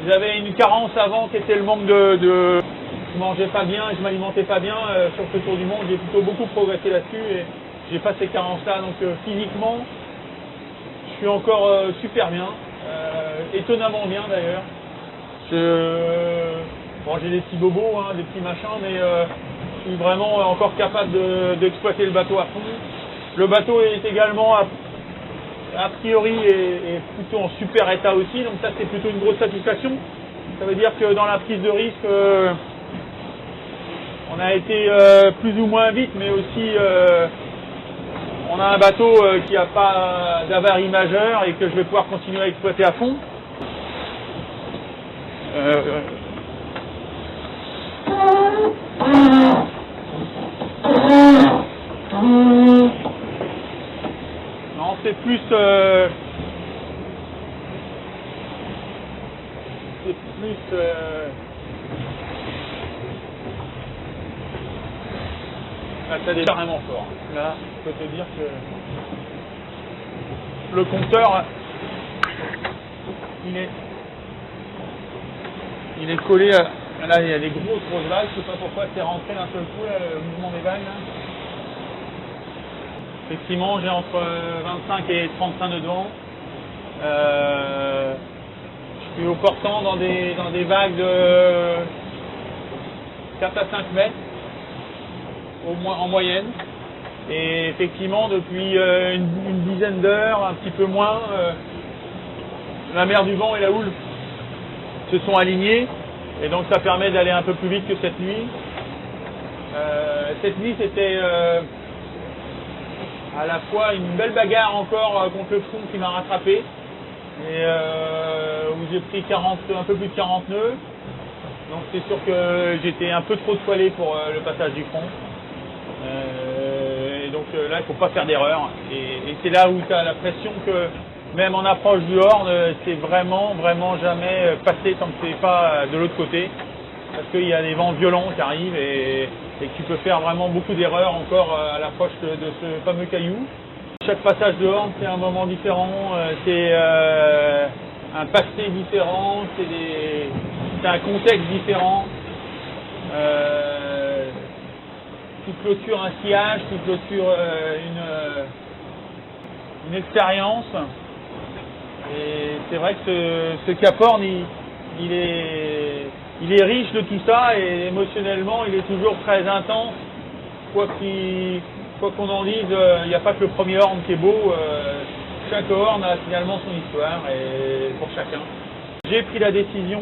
j'avais une carence avant qui était le manque de je mangeais pas bien, je m'alimentais pas bien. Sur ce tour du monde, j'ai plutôt beaucoup progressé là-dessus et j'ai pas ces carences-là. Donc physiquement, je suis encore super bien, étonnamment bien d'ailleurs. Bon, j'ai des petits bobos, hein, des petits machins, mais je suis vraiment encore capable d'exploiter le bateau à fond. Le bateau est également a priori est plutôt en super état aussi, donc ça c'est plutôt une grosse satisfaction. Ça veut dire que dans la prise de risque, on a été plus ou moins vite, mais aussi on a un bateau qui n'a pas d'avarie majeure et que je vais pouvoir continuer à exploiter à fond. Non, c'est plus là, ça démarre vraiment fort. Là, je peux te dire que le compteur, il est collé à... Là, il y a des grosses vagues. Je sais pas pourquoi c'est rentré d'un seul coup, là, le mouvement des vagues. Là. Effectivement, j'ai entre 25 et 35 nœuds de vent. Je suis au portant dans des vagues de 4 à 5 mètres, au moins en moyenne. Et effectivement, depuis une dizaine d'heures, un petit peu moins, la mer du vent et la houle se sont alignés. Et donc ça permet d'aller un peu plus vite que cette nuit. Cette nuit, c'était à la fois une belle bagarre encore contre le front qui m'a rattrapé. Et où j'ai pris un peu plus de 40 nœuds. Donc c'est sûr que j'étais un peu trop toilé pour le passage du front. Et donc là, il ne faut pas faire d'erreur. Et c'est là où tu as la pression que même en approche du Horn, c'est vraiment jamais passé tant que c'est pas de l'autre côté. Parce qu'il y a des vents violents qui arrivent et que tu peux faire vraiment beaucoup d'erreurs encore à l'approche de ce fameux caillou. Chaque passage de Horn, c'est un moment différent, c'est un passé différent, c'est un contexte différent. Tu clôtures un sillage, tu clôtures une expérience. Et c'est vrai que ce Cap Horn, il est riche de tout ça et émotionnellement, il est toujours très intense. Quoi qu'on en dise, il n'y a pas que le premier Horn qui est beau. Chaque Horn a finalement son histoire et pour chacun. J'ai pris la décision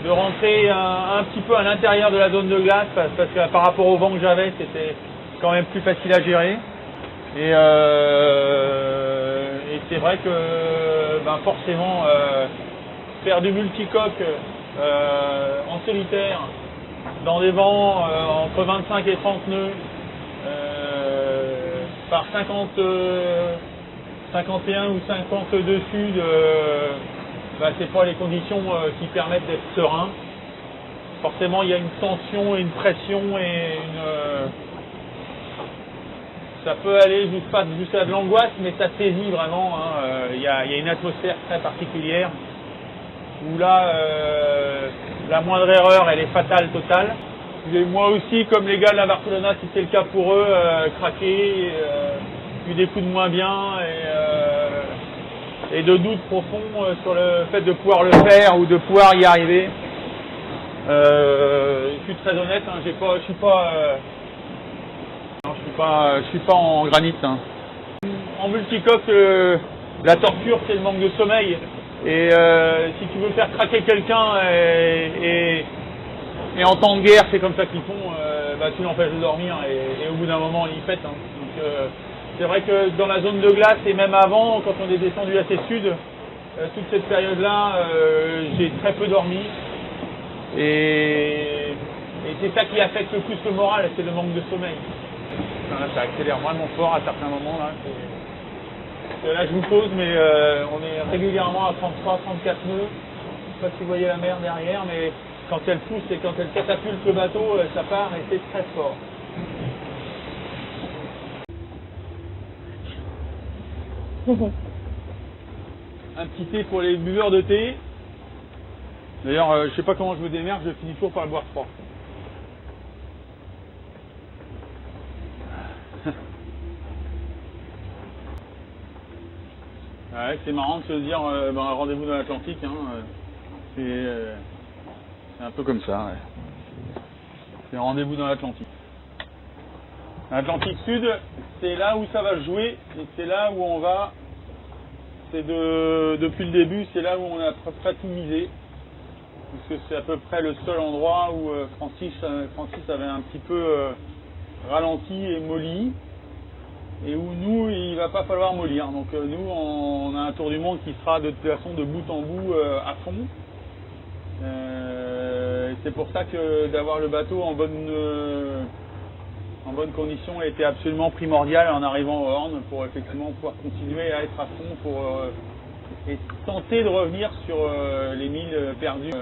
de rentrer un petit peu à l'intérieur de la zone de glace parce que par rapport au vent que j'avais, c'était quand même plus facile à gérer. Et c'est vrai que forcément faire du multicoque en solitaire dans des vents entre 25 et 30 nœuds par 51 ou 50 dessus c'est pas les conditions qui permettent d'être serein. Forcément il y a une tension et une pression et ça peut aller jusqu'à de l'angoisse, mais ça saisit vraiment. Il y a une atmosphère très particulière où là, la moindre erreur, elle est fatale, totale. Et moi aussi, comme les gars de la Barcelona, si c'est le cas pour eux, craqué, eu des coups de moins bien et de doutes profonds sur le fait de pouvoir le faire ou de pouvoir y arriver. Je suis très honnête, je suis pas en granit. En multicoque, la torture, c'est le manque de sommeil. Et si tu veux faire craquer quelqu'un et en temps de guerre, c'est comme ça qu'ils font, tu l'empêches de dormir et au bout d'un moment, il pète. Donc, c'est vrai que dans la zone de glace et même avant, quand on est descendu assez sud, toute cette période-là, j'ai très peu dormi. Et c'est ça qui affecte le plus le moral, c'est le manque de sommeil. Là, ça accélère vraiment fort à certains moments. Là je vous pose, mais on est régulièrement à 33, 34 nœuds. Je ne sais pas si vous voyez la mer derrière, mais quand elle pousse et quand elle catapulte le bateau, ça part et c'est très fort. Un petit thé pour les buveurs de thé. D'ailleurs, je sais pas comment je me démerde, je finis toujours par le boire froid. Ouais, c'est marrant de se dire rendez-vous dans l'Atlantique, hein, c'est un peu comme ça, ouais. C'est rendez-vous dans l'Atlantique. L'Atlantique Sud, c'est là où ça va jouer, et c'est là où on va, depuis le début, c'est là où on a à peu près tout misé, parce que c'est à peu près le seul endroit où Francis avait un petit peu ralenti et molli, et où nous, il va pas falloir mollir. Donc nous, on a un tour du monde qui sera de toute façon de bout en bout à fond. C'est pour ça que d'avoir le bateau en bonne condition était absolument primordial en arrivant au Horn pour effectivement pouvoir continuer à être à fond et tenter de revenir sur les milles perdus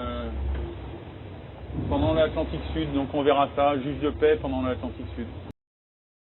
pendant l'Atlantique Sud. Donc on verra ça, juge de paix pendant l'Atlantique Sud.